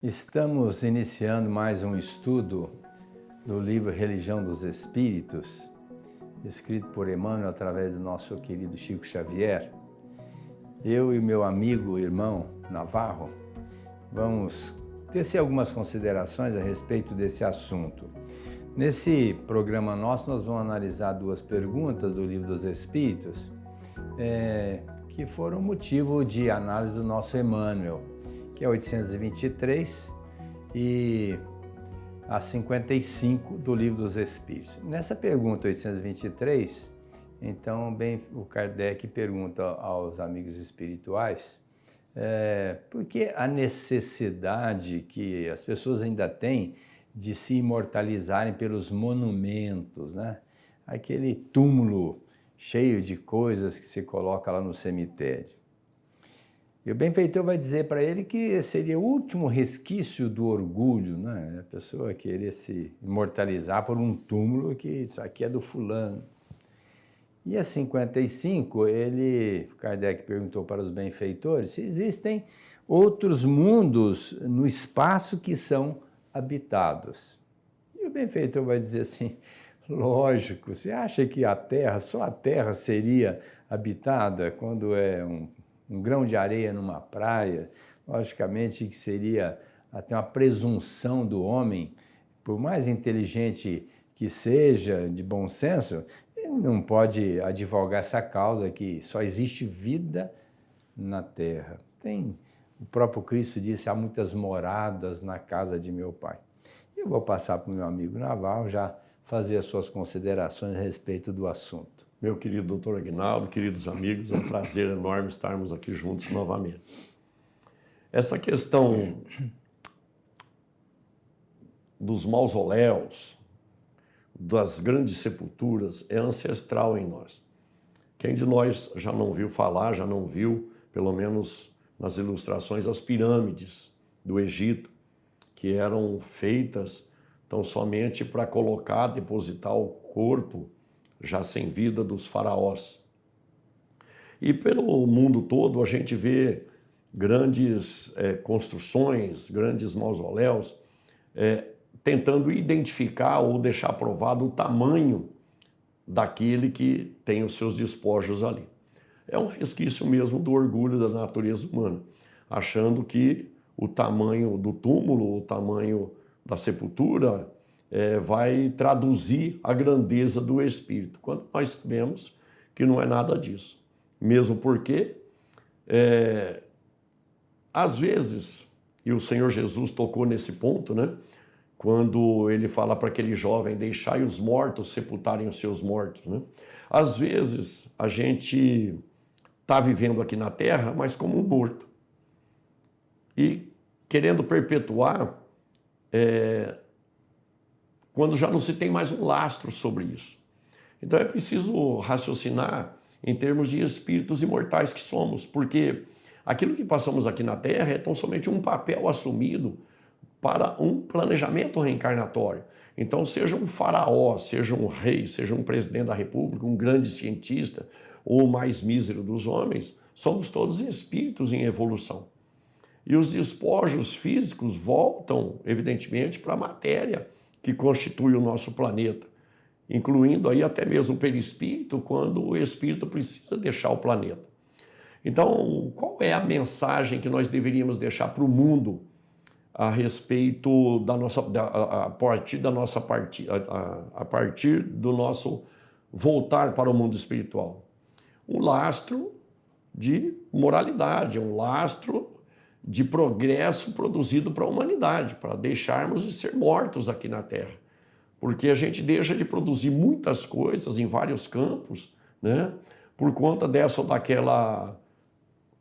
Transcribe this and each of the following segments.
Estamos iniciando mais um estudo do livro Religião dos Espíritos, escrito por Emmanuel através do nosso querido Chico Xavier. Eu e meu amigo, irmão Navarro, vamos tecer algumas considerações a respeito desse assunto. Nesse programa nosso, nós vamos analisar duas perguntas do livro dos Espíritos, que foram motivo de análise do nosso Emmanuel, que é 823 e a 55 do Livro dos Espíritos. Nessa pergunta 823, então, o Kardec pergunta aos amigos espirituais por que a necessidade que as pessoas ainda têm de se imortalizarem pelos monumentos, né? Aquele túmulo cheio de coisas que se coloca lá no cemitério. E o benfeitor vai dizer para ele que seria o último resquício do orgulho, né? A pessoa querer se imortalizar por um túmulo que isso aqui é do fulano. E a 55, Kardec perguntou para os benfeitores se existem outros mundos no espaço que são habitados. E o benfeitor vai dizer assim, lógico, você acha que só a Terra seria habitada quando é um grão de areia numa praia? Logicamente que seria até uma presunção do homem, por mais inteligente que seja, de bom senso, ele não pode advogar essa causa que só existe vida na Terra. O próprio Cristo disse, há muitas moradas na casa de meu Pai. Eu vou passar para o meu amigo Navarro já fazer as suas considerações a respeito do assunto. Meu querido doutor Aguinaldo, queridos amigos, é um prazer enorme estarmos aqui juntos novamente. Essa questão dos mausoléus, das grandes sepulturas, é ancestral em nós. Quem de nós já não viu falar, já não viu, pelo menos nas ilustrações, as pirâmides do Egito, que eram feitas tão somente para colocar, depositar o corpo já sem vida dos faraós. E pelo mundo todo a gente vê grandes construções, grandes mausoléus, tentando identificar ou deixar provado o tamanho daquele que tem os seus despojos ali. É um resquício mesmo do orgulho da natureza humana, achando que o tamanho do túmulo, o tamanho da sepultura, vai traduzir a grandeza do espírito, quando nós sabemos que não é nada disso. Mesmo porque, às vezes, e o Senhor Jesus tocou nesse ponto, né? Quando ele fala para aquele jovem, deixai os mortos sepultarem os seus mortos, né? Às vezes, a gente está vivendo aqui na Terra, mas como um morto. E querendo perpetuar, quando já não se tem mais um lastro sobre isso. Então é preciso raciocinar em termos de espíritos imortais que somos, porque aquilo que passamos aqui na Terra é tão somente um papel assumido para um planejamento reencarnatório. Então, seja um faraó, seja um rei, seja um presidente da República, um grande cientista, ou o mais mísero dos homens, somos todos espíritos em evolução. E os despojos físicos voltam, evidentemente, para a matéria que constitui o nosso planeta, incluindo aí até mesmo o perispírito, quando o espírito precisa deixar o planeta. Então, qual é a mensagem que nós deveríamos deixar para o mundo a respeito a partir do nosso voltar para o mundo espiritual? Um lastro de moralidade, um lastro de progresso produzido para a humanidade, para deixarmos de ser mortos aqui na Terra. Porque a gente deixa de produzir muitas coisas em vários campos, né? Por conta dessa ou daquela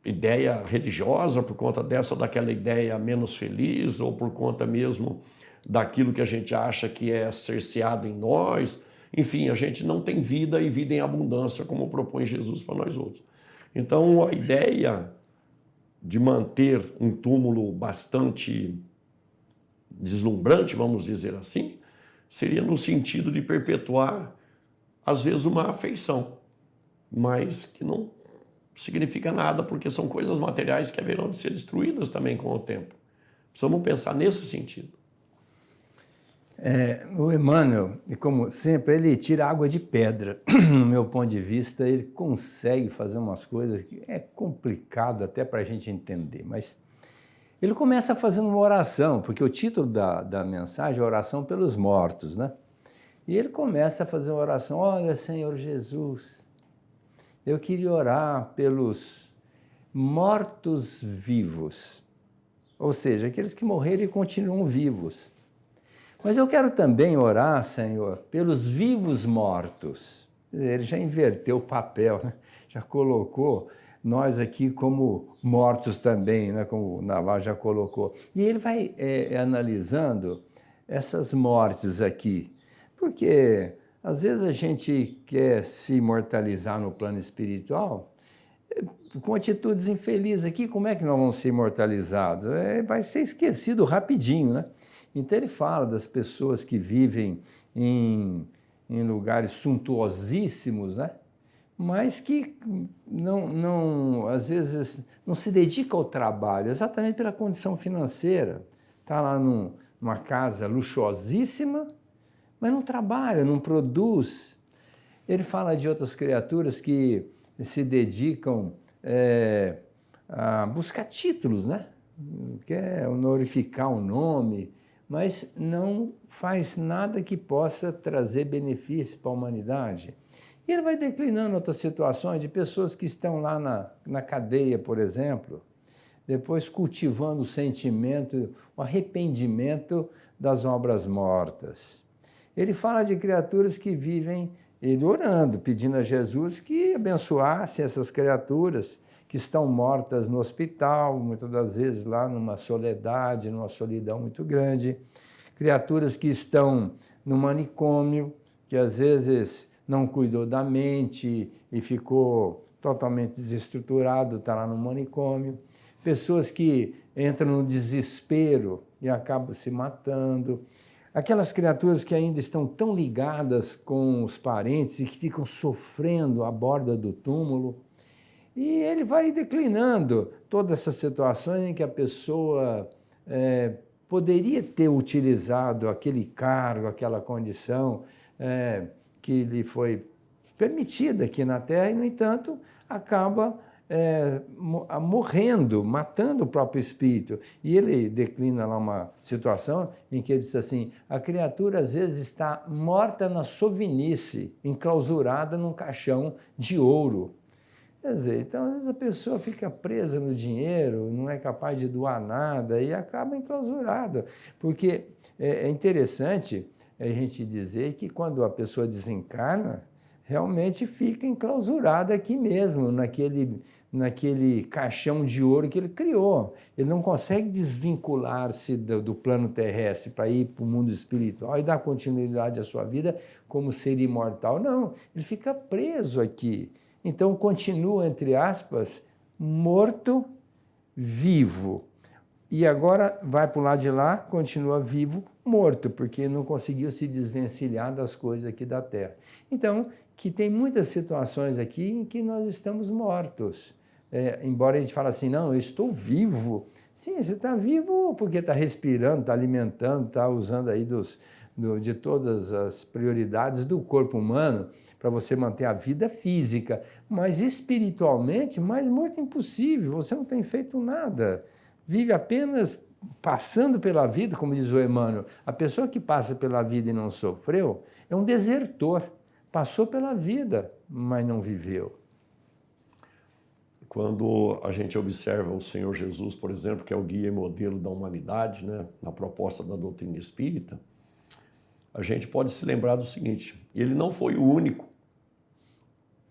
ideia religiosa, por conta dessa ou daquela ideia menos feliz, ou por conta mesmo daquilo que a gente acha que é cerceado em nós. Enfim, a gente não tem vida e vida em abundância, como propõe Jesus para nós outros. Então, a ideia de manter um túmulo bastante deslumbrante, vamos dizer assim, seria no sentido de perpetuar, às vezes, uma afeição, mas que não significa nada, porque são coisas materiais que haverão de ser destruídas também com o tempo. Precisamos pensar nesse sentido. O Emmanuel, como sempre, ele tira água de pedra. No meu ponto de vista, ele consegue fazer umas coisas que é complicado até para a gente entender, mas ele começa fazendo uma oração, porque o título da mensagem é Oração pelos Mortos, né? E ele começa a fazer uma oração: olha, Senhor Jesus, eu queria orar pelos mortos-vivos, ou seja, aqueles que morreram e continuam vivos. Mas eu quero também orar, Senhor, pelos vivos mortos. Ele já inverteu o papel, né? Já colocou nós aqui como mortos também, né? Como o Navarro já colocou. E ele vai analisando essas mortes aqui, porque às vezes a gente quer se imortalizar no plano espiritual com atitudes infelizes aqui. Como é que nós vamos ser imortalizados? Vai ser esquecido rapidinho, né? Então ele fala das pessoas que vivem em lugares suntuosíssimos, né? Mas que às vezes não se dedica ao trabalho, exatamente pela condição financeira. Está lá numa casa luxuosíssima, mas não trabalha, não produz. Ele fala de outras criaturas que se dedicam a buscar títulos, né? Quer honorificar o nome, mas não faz nada que possa trazer benefício para a humanidade. E ele vai declinando outras situações de pessoas que estão lá na cadeia, por exemplo, depois cultivando o sentimento, o arrependimento das obras mortas. Ele fala de criaturas que vivem, ele orando, pedindo a Jesus que abençoasse essas criaturas que estão mortas no hospital, muitas das vezes lá numa soledade, numa solidão muito grande. Criaturas que estão no manicômio, que às vezes não cuidou da mente e ficou totalmente desestruturado, está lá no manicômio. Pessoas que entram no desespero e acabam se matando. Aquelas criaturas que ainda estão tão ligadas com os parentes e que ficam sofrendo à borda do túmulo. E ele vai declinando todas essas situações em que a pessoa poderia ter utilizado aquele cargo, aquela condição que lhe foi permitida aqui na Terra e, no entanto, acaba morrendo, matando o próprio espírito. E ele declina lá uma situação em que ele diz assim: a criatura às vezes está morta na sovinice, enclausurada num caixão de ouro. Quer dizer, então às vezes a pessoa fica presa no dinheiro, não é capaz de doar nada e acaba enclausurada. Porque é interessante a gente dizer que quando a pessoa desencarna, realmente fica enclausurada aqui mesmo, naquele caixão de ouro que ele criou. Ele não consegue desvincular-se do plano terrestre para ir para o mundo espiritual e dar continuidade à sua vida como ser imortal. Não, ele fica preso aqui. Então, continua, entre aspas, morto, vivo. E agora vai para o lado de lá, continua vivo, morto, porque não conseguiu se desvencilhar das coisas aqui da Terra. Então, que tem muitas situações aqui em que nós estamos mortos. Embora a gente fale assim, não, eu estou vivo. Sim, você está vivo porque está respirando, está alimentando, está usando aí de todas as prioridades do corpo humano para você manter a vida física, mas espiritualmente, mais morto impossível, você não tem feito nada, vive apenas passando pela vida, como diz o Emmanuel. A pessoa que passa pela vida e não sofreu é um desertor, passou pela vida, mas não viveu. Quando a gente observa o Senhor Jesus, por exemplo, que é o guia e modelo da humanidade, né, na proposta da doutrina espírita, a gente pode se lembrar do seguinte: ele não foi o único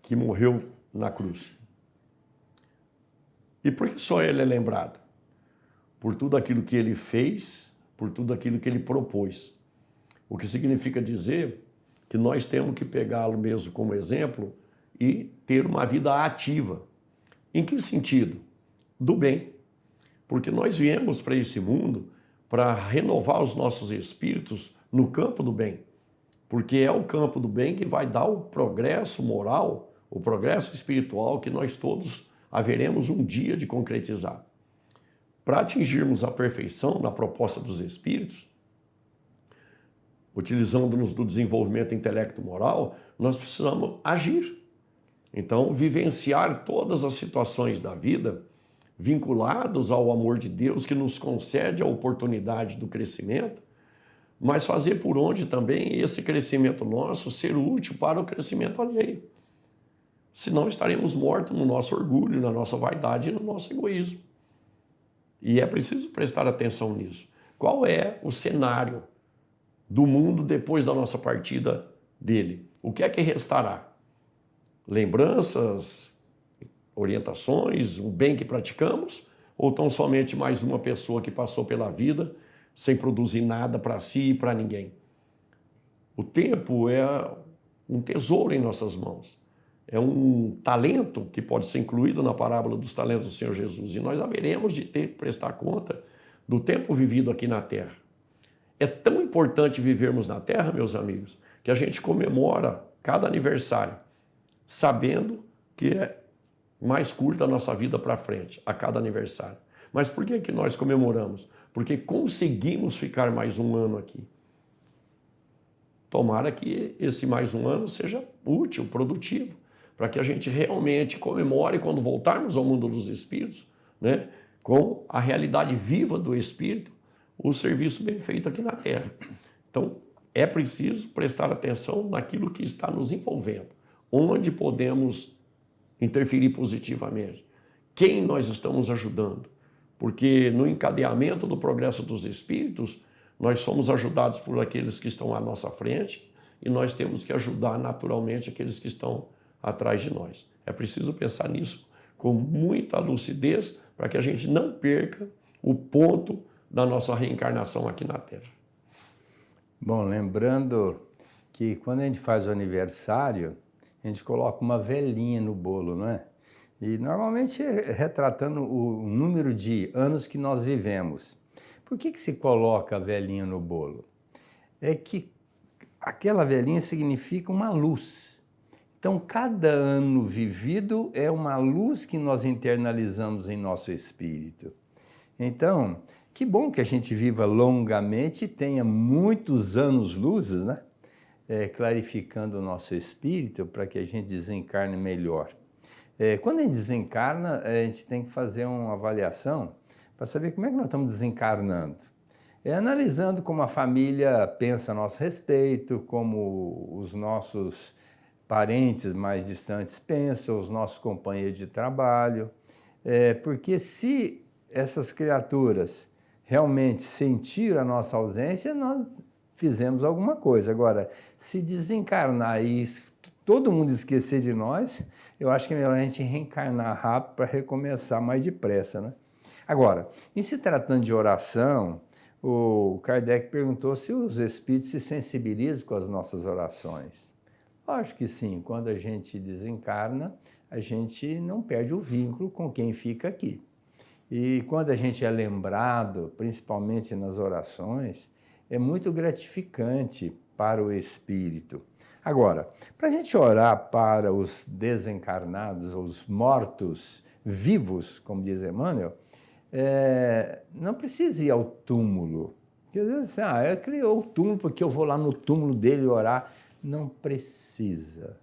que morreu na cruz. E por que só ele é lembrado? Por tudo aquilo que ele fez, por tudo aquilo que ele propôs. O que significa dizer que nós temos que pegá-lo mesmo como exemplo e ter uma vida ativa. Em que sentido? Do bem. Porque nós viemos para esse mundo para renovar os nossos espíritos no campo do bem, porque é o campo do bem que vai dar o progresso moral, o progresso espiritual que nós todos haveremos um dia de concretizar. para atingirmos a perfeição na proposta dos Espíritos, utilizando-nos do desenvolvimento intelecto-moral, nós precisamos agir. Então, vivenciar todas as situações da vida vinculados ao amor de Deus que nos concede a oportunidade do crescimento, mas fazer por onde também esse crescimento nosso ser útil para o crescimento alheio. Senão estaremos mortos no nosso orgulho, na nossa vaidade e no nosso egoísmo. E é preciso prestar atenção nisso. Qual é o cenário do mundo depois da nossa partida dele? O que é que restará? Lembranças, orientações, o bem que praticamos? Ou tão somente mais uma pessoa que passou pela vida sem produzir nada para si e para ninguém? O tempo é um tesouro em nossas mãos. É um talento que pode ser incluído na parábola dos talentos do Senhor Jesus. E nós haveremos de ter que prestar conta do tempo vivido aqui na Terra. É tão importante vivermos na Terra, meus amigos, que a gente comemora cada aniversário, sabendo que é mais curta a nossa vida para frente, a cada aniversário. Mas por que nós comemoramos? Porque conseguimos ficar mais um ano aqui. Tomara que esse mais um ano seja útil, produtivo, para que a gente realmente comemore quando voltarmos ao mundo dos espíritos, né, com a realidade viva do espírito, o serviço bem feito aqui na Terra. Então, é preciso prestar atenção naquilo que está nos envolvendo, onde podemos interferir positivamente, quem nós estamos ajudando, porque no encadeamento do progresso dos espíritos, nós somos ajudados por aqueles que estão à nossa frente e nós temos que ajudar naturalmente aqueles que estão atrás de nós. É preciso pensar nisso com muita lucidez para que a gente não perca o ponto da nossa reencarnação aqui na Terra. Bom, lembrando que quando a gente faz o aniversário, a gente coloca uma velhinha no bolo, não é? E normalmente é retratando o número de anos que nós vivemos. Por que se coloca a velhinha no bolo? É que aquela velhinha significa uma luz. Então, cada ano vivido é uma luz que nós internalizamos em nosso espírito. Então, que bom que a gente viva longamente e tenha muitos anos-luzes, né? Clarificando o nosso espírito para que a gente desencarne melhor. Quando a gente desencarna, a gente tem que fazer uma avaliação para saber como é que nós estamos desencarnando. Analisando como a família pensa a nosso respeito, como os nossos parentes mais distantes pensam, os nossos companheiros de trabalho, porque se essas criaturas realmente sentiram a nossa ausência, nós fizemos alguma coisa. Agora, se desencarnar e todo mundo esquecer de nós, eu acho que é melhor a gente reencarnar rápido para recomeçar mais depressa, né? Agora, em se tratando de oração, o Kardec perguntou se os espíritos se sensibilizam com as nossas orações. Acho que sim, quando a gente desencarna, a gente não perde o vínculo com quem fica aqui. E quando a gente é lembrado, principalmente nas orações, é muito gratificante para o espírito. Agora, para a gente orar para os desencarnados, os mortos vivos, como diz Emmanuel, não precisa ir ao túmulo. Porque às vezes, eu criou o túmulo porque eu vou lá no túmulo dele orar. Não precisa.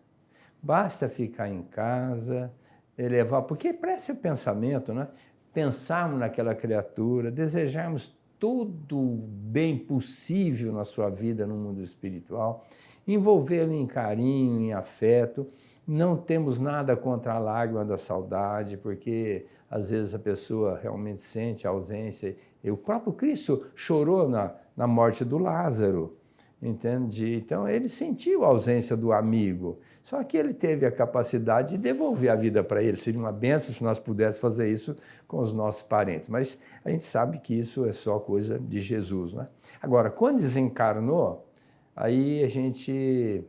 Basta ficar em casa, elevar, porque preste o pensamento, né? Pensarmos naquela criatura, desejarmos todo o bem possível na sua vida no mundo espiritual, envolvê-lo em carinho, em afeto. Não temos nada contra a lágrima da saudade, porque às vezes a pessoa realmente sente a ausência. E o próprio Cristo chorou na morte do Lázaro, entende? Então ele sentiu a ausência do amigo, só que ele teve a capacidade de devolver a vida para ele. Seria uma bênção se nós pudéssemos fazer isso com os nossos parentes, mas a gente sabe que isso é só coisa de Jesus, né? Agora, quando desencarnou, aí a gente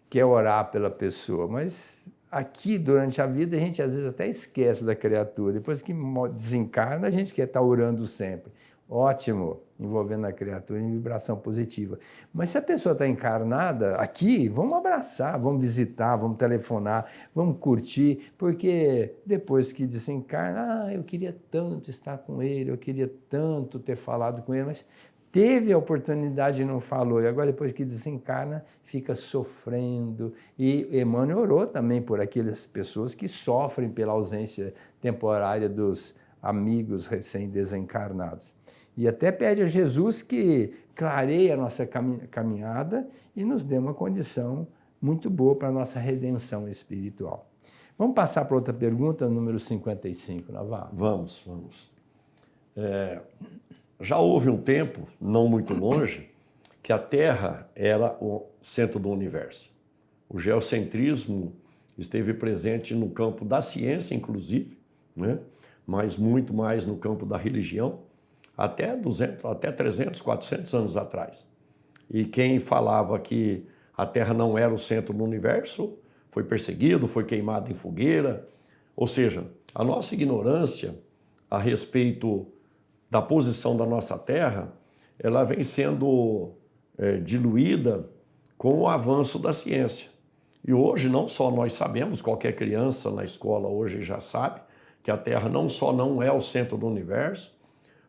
quer orar pela pessoa, mas aqui durante a vida a gente às vezes até esquece da criatura. Depois que desencarna, a gente quer estar orando sempre. ótimo, envolvendo a criatura em vibração positiva. Mas se a pessoa está encarnada aqui, vamos abraçar, vamos visitar, vamos telefonar, vamos curtir, porque depois que desencarna, eu queria tanto estar com ele, eu queria tanto ter falado com ele, mas teve a oportunidade e não falou, e agora depois que desencarna, fica sofrendo. E Emmanuel orou também por aquelas pessoas que sofrem pela ausência temporária dos amigos recém-desencarnados. E até pede a Jesus que clareie a nossa caminhada e nos dê uma condição muito boa para a nossa redenção espiritual. Vamos passar para outra pergunta, número 55, Navarro? Vamos. Já houve um tempo, não muito longe, que a Terra era o centro do universo. O geocentrismo esteve presente no campo da ciência, inclusive, né? Mas muito mais no campo da religião, até 300, 400 anos atrás. E quem falava que a Terra não era o centro do universo foi perseguido, foi queimado em fogueira. Ou seja, a nossa ignorância a respeito da posição da nossa Terra, ela vem sendo diluída com o avanço da ciência. E hoje não só nós sabemos, qualquer criança na escola hoje já sabe, que a Terra não só não é o centro do universo,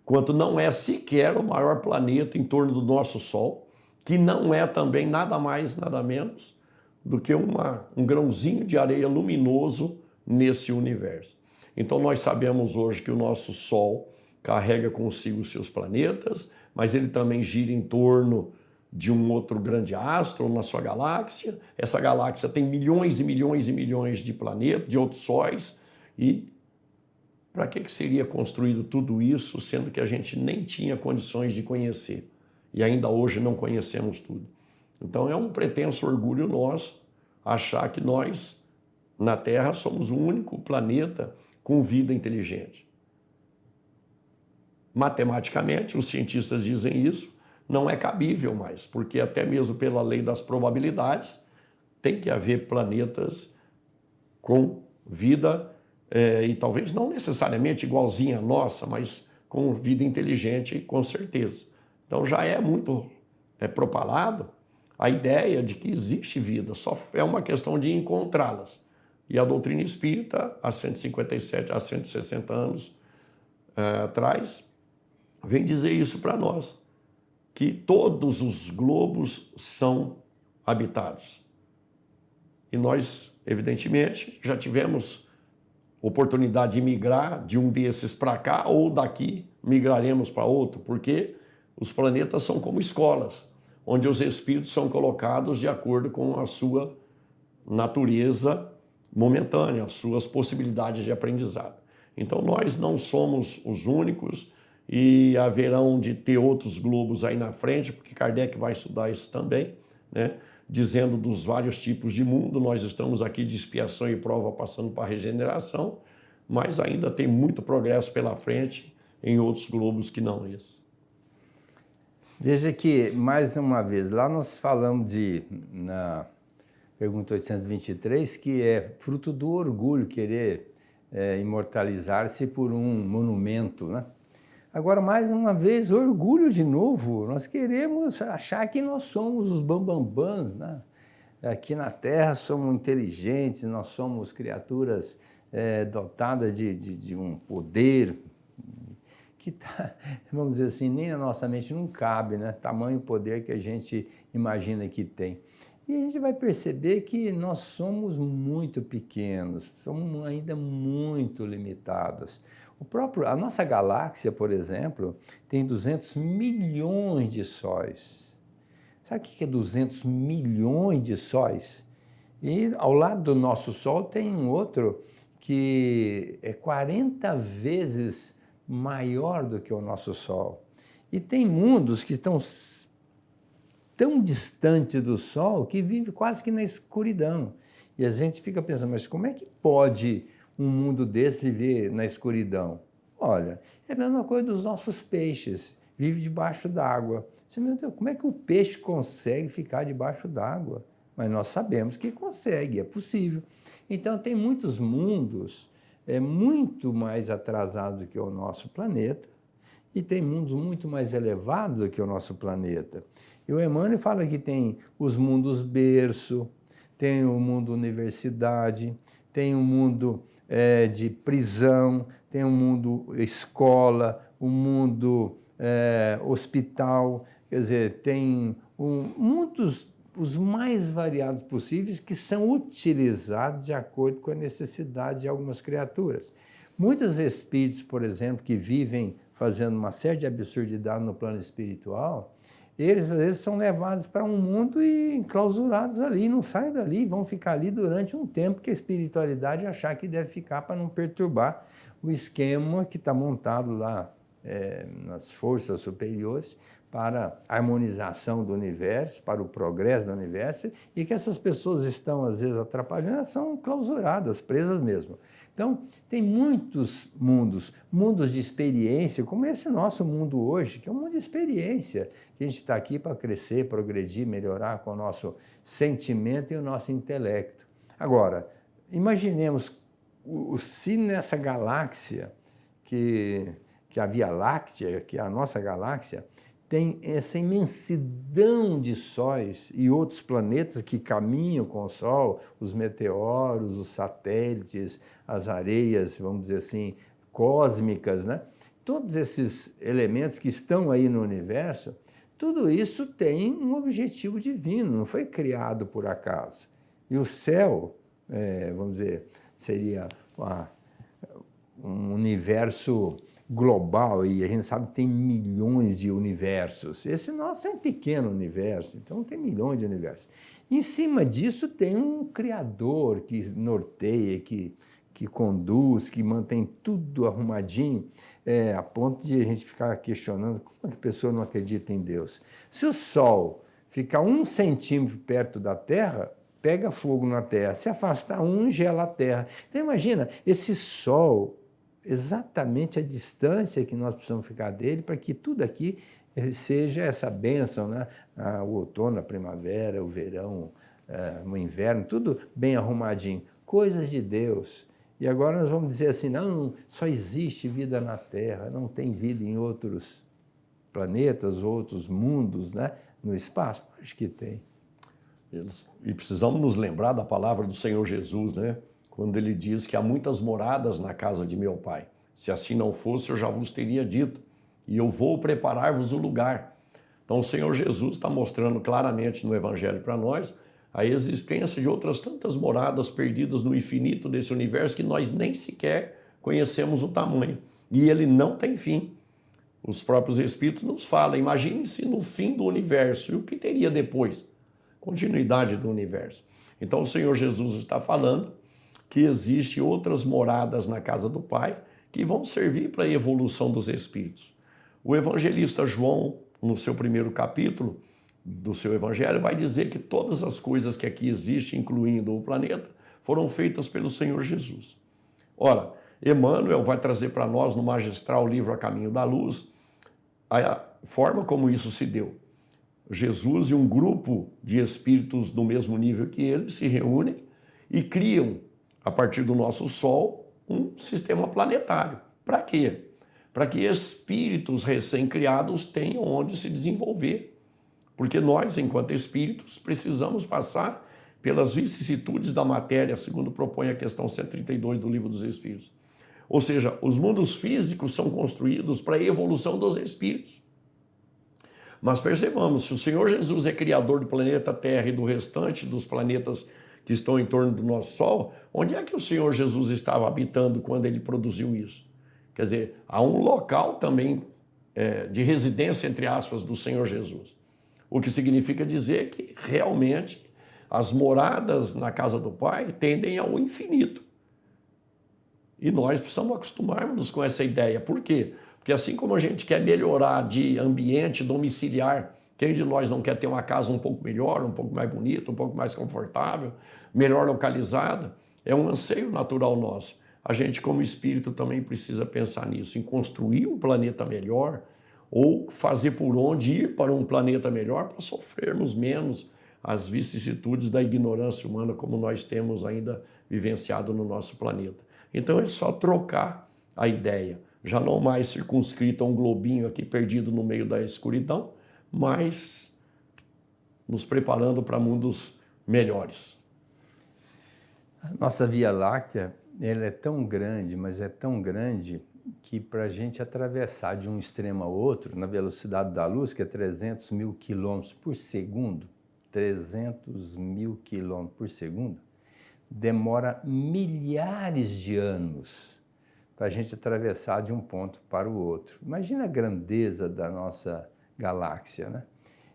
quanto não é sequer o maior planeta em torno do nosso Sol, que não é também nada mais, nada menos do que um grãozinho de areia luminoso nesse universo. Então nós sabemos hoje que o nosso Sol carrega consigo os seus planetas, mas ele também gira em torno de um outro grande astro na sua galáxia. Essa galáxia tem milhões e milhões e milhões de planetas, de outros sóis, e para que seria construído tudo isso, sendo que a gente nem tinha condições de conhecer? E ainda hoje não conhecemos tudo. Então é um pretenso orgulho nosso achar que nós, na Terra, somos o único planeta com vida inteligente. Matematicamente, os cientistas dizem isso, não é cabível mais, porque até mesmo pela lei das probabilidades, tem que haver planetas com vida e talvez não necessariamente igualzinha à nossa, mas com vida inteligente, com certeza. Então já é muito propalado a ideia de que existe vida, só é uma questão de encontrá-las. E a doutrina espírita, há 157, há 160 anos atrás, vem dizer isso para nós, que todos os globos são habitados. E nós, evidentemente, já tivemos oportunidade de migrar de um desses para cá ou daqui migraremos para outro, porque os planetas são como escolas, onde os espíritos são colocados de acordo com a sua natureza momentânea, as suas possibilidades de aprendizado. Então nós não somos os únicos e haverão de ter outros globos aí na frente, porque Kardec vai estudar isso também, né? Dizendo dos vários tipos de mundo, nós estamos aqui de expiação e prova passando para a regeneração, mas ainda tem muito progresso pela frente em outros globos que não esse. Veja que, mais uma vez, lá nós falamos na pergunta 823, que é fruto do orgulho querer imortalizar-se por um monumento, né? Agora, mais uma vez, orgulho de novo. Nós queremos achar que nós somos os bambambãs, né? Aqui na Terra somos inteligentes, nós somos criaturas dotadas de um poder que, vamos dizer assim, nem na nossa mente não cabe, né? Tamanho poder que a gente imagina que tem. E a gente vai perceber que nós somos muito pequenos, somos ainda muito limitados. A nossa galáxia, por exemplo, tem 200 milhões de sóis. Sabe o que é 200 milhões de sóis? E ao lado do nosso Sol tem um outro que é 40 vezes maior do que o nosso Sol. E tem mundos que estão tão distantes do Sol que vivem quase que na escuridão. E a gente fica pensando, mas como é que pode um mundo desse viver na escuridão? Olha, é a mesma coisa dos nossos peixes, vive debaixo d'água. Meu Deus, como é que o peixe consegue ficar debaixo d'água? Mas nós sabemos que consegue, é possível. Então tem muitos mundos muito mais atrasados do que o nosso planeta, E tem mundos muito mais elevados do que o nosso planeta. E o Emmanuel fala que tem os mundos berço, tem o mundo universidade, tem o mundo de prisão, tem o mundo escola, o mundo hospital, quer dizer, tem muitos, os mais variados possíveis que são utilizados de acordo com a necessidade de algumas criaturas. Muitos espíritos, por exemplo, que vivem fazendo uma série de absurdidades no plano espiritual, eles às vezes são levados para um mundo e enclausurados ali, não saem dali, vão ficar ali durante um tempo que a espiritualidade achar que deve ficar para não perturbar o esquema que está montado lá nas forças superiores para a harmonização do universo, para o progresso do universo, e que essas pessoas estão às vezes atrapalhando, elas são clausuradas, presas mesmo. Então, tem muitos mundos, mundos de experiência, como esse nosso mundo hoje, que é um mundo de experiência, que a gente está aqui para crescer, progredir, melhorar com o nosso sentimento e o nosso intelecto. Agora, imaginemos se nessa galáxia, que a Via Láctea, que é a nossa galáxia, tem essa imensidão de sóis e outros planetas que caminham com o Sol, os meteoros, os satélites, as areias, vamos dizer assim, cósmicas, né? Todos esses elementos que estão aí no universo, tudo isso tem um objetivo divino, não foi criado por acaso. E o céu, vamos dizer, seria um universo global, e a gente sabe que tem milhões de universos. Esse nosso é um pequeno universo, então tem milhões de universos. Em cima disso tem um Criador que norteia, que conduz, que mantém tudo arrumadinho, a ponto de a gente ficar questionando como é que a pessoa não acredita em Deus. Se o Sol ficar 1 centímetro perto da Terra, pega fogo na Terra. Se afastar gela a Terra. Então imagina, esse Sol, exatamente a distância que nós precisamos ficar dele para que tudo aqui seja essa bênção, né? O outono, a primavera, o verão, o inverno, tudo bem arrumadinho. Coisas de Deus. E agora nós vamos dizer assim, não, só existe vida na Terra, não tem vida em outros planetas, outros mundos, né? No espaço. Acho que tem. E precisamos nos lembrar da palavra do Senhor Jesus, né? Quando ele diz que há muitas moradas na casa de meu Pai. Se assim não fosse, eu já vos teria dito, e eu vou preparar-vos o lugar. Então o Senhor Jesus está mostrando claramente no Evangelho para nós a existência de outras tantas moradas perdidas no infinito desse universo que nós nem sequer conhecemos o tamanho. E ele não tem fim. Os próprios Espíritos nos falam, imagine-se no fim do universo, e o que teria depois? Continuidade do universo. Então o Senhor Jesus está falando que existem outras moradas na casa do Pai que vão servir para a evolução dos espíritos. O evangelista João, no seu primeiro capítulo do seu evangelho, vai dizer que todas as coisas que aqui existem, incluindo o planeta, foram feitas pelo Senhor Jesus. Ora, Emmanuel vai trazer para nós no magistral livro A Caminho da Luz a forma como isso se deu. Jesus e um grupo de espíritos do mesmo nível que ele se reúnem e criam, a partir do nosso Sol, um sistema planetário. Para quê? Para que espíritos recém-criados tenham onde se desenvolver. Porque nós, enquanto espíritos, precisamos passar pelas vicissitudes da matéria, segundo propõe a questão 132 do Livro dos Espíritos. Ou seja, os mundos físicos são construídos para a evolução dos espíritos. Mas percebamos, se o Senhor Jesus é criador do planeta Terra e do restante dos planetas que estão em torno do nosso Sol, onde é que o Senhor Jesus estava habitando quando ele produziu isso? Quer dizer, há um local também de residência, entre aspas, do Senhor Jesus. O que significa dizer que realmente as moradas na casa do Pai tendem ao infinito. E nós precisamos acostumar-nos com essa ideia. Por quê? Porque assim como a gente quer melhorar de ambiente domiciliar, quem de nós não quer ter uma casa um pouco melhor, um pouco mais bonita, um pouco mais confortável, melhor localizada? É um anseio natural nosso. A gente, como espírito, também precisa pensar nisso, em construir um planeta melhor ou fazer por onde ir para um planeta melhor para sofrermos menos as vicissitudes da ignorância humana como nós temos ainda vivenciado no nosso planeta. Então é só trocar a ideia. já não mais circunscrito a um globinho aqui perdido no meio da escuridão, mas nos preparando para mundos melhores. A nossa Via Láctea, ela é tão grande, mas é tão grande que para a gente atravessar de um extremo ao outro, na velocidade da luz, que é 300 mil quilômetros por segundo, 300 mil quilômetros por segundo, demora milhares de anos para a gente atravessar de um ponto para o outro. Imagina a grandeza da nossa galáxia, né?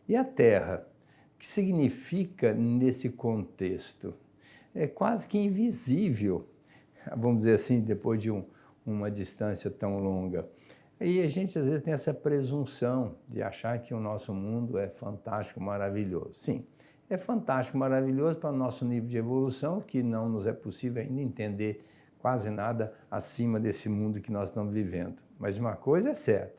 E a Terra, o que significa nesse contexto? É quase que invisível, vamos dizer assim, depois de uma distância tão longa. E a gente às vezes tem essa presunção de achar que o nosso mundo é fantástico, maravilhoso. Sim, é fantástico, maravilhoso para o nosso nível de evolução, que não nos é possível ainda entender quase nada acima desse mundo que nós estamos vivendo. Mas uma coisa é certa,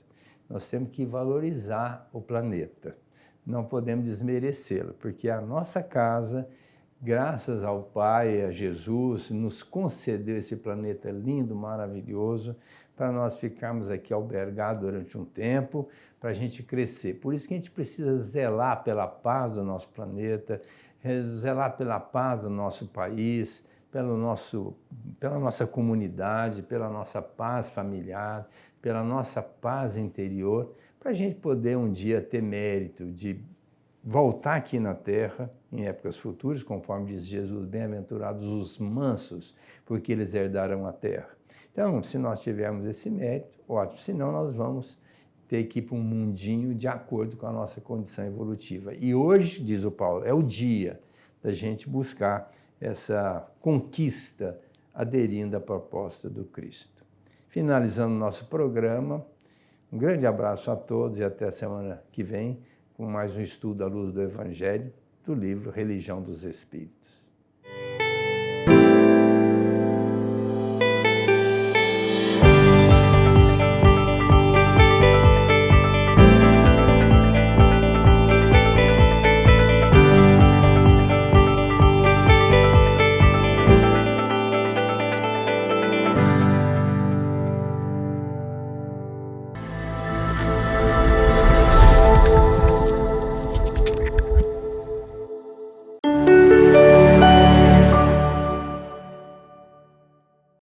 nós temos que valorizar o planeta. Não podemos desmerecê-lo, porque a nossa casa, graças ao Pai, a Jesus, nos concedeu esse planeta lindo, maravilhoso, para nós ficarmos aqui albergados durante um tempo, para a gente crescer. Por isso que a gente precisa zelar pela paz do nosso planeta, zelar pela paz do nosso país, pela nossa comunidade, pela nossa paz familiar, pela nossa paz interior, para a gente poder um dia ter mérito de voltar aqui na Terra, em épocas futuras, conforme diz Jesus, bem-aventurados os mansos, porque eles herdarão a Terra. Então, se nós tivermos esse mérito, ótimo, senão nós vamos ter que ir para um mundinho de acordo com a nossa condição evolutiva. E hoje, diz o Paulo, é o dia da gente buscar essa conquista aderindo à proposta do Cristo. Finalizando o nosso programa, um grande abraço a todos e até a semana que vem, com mais um estudo à luz do Evangelho, do livro Religião dos Espíritos.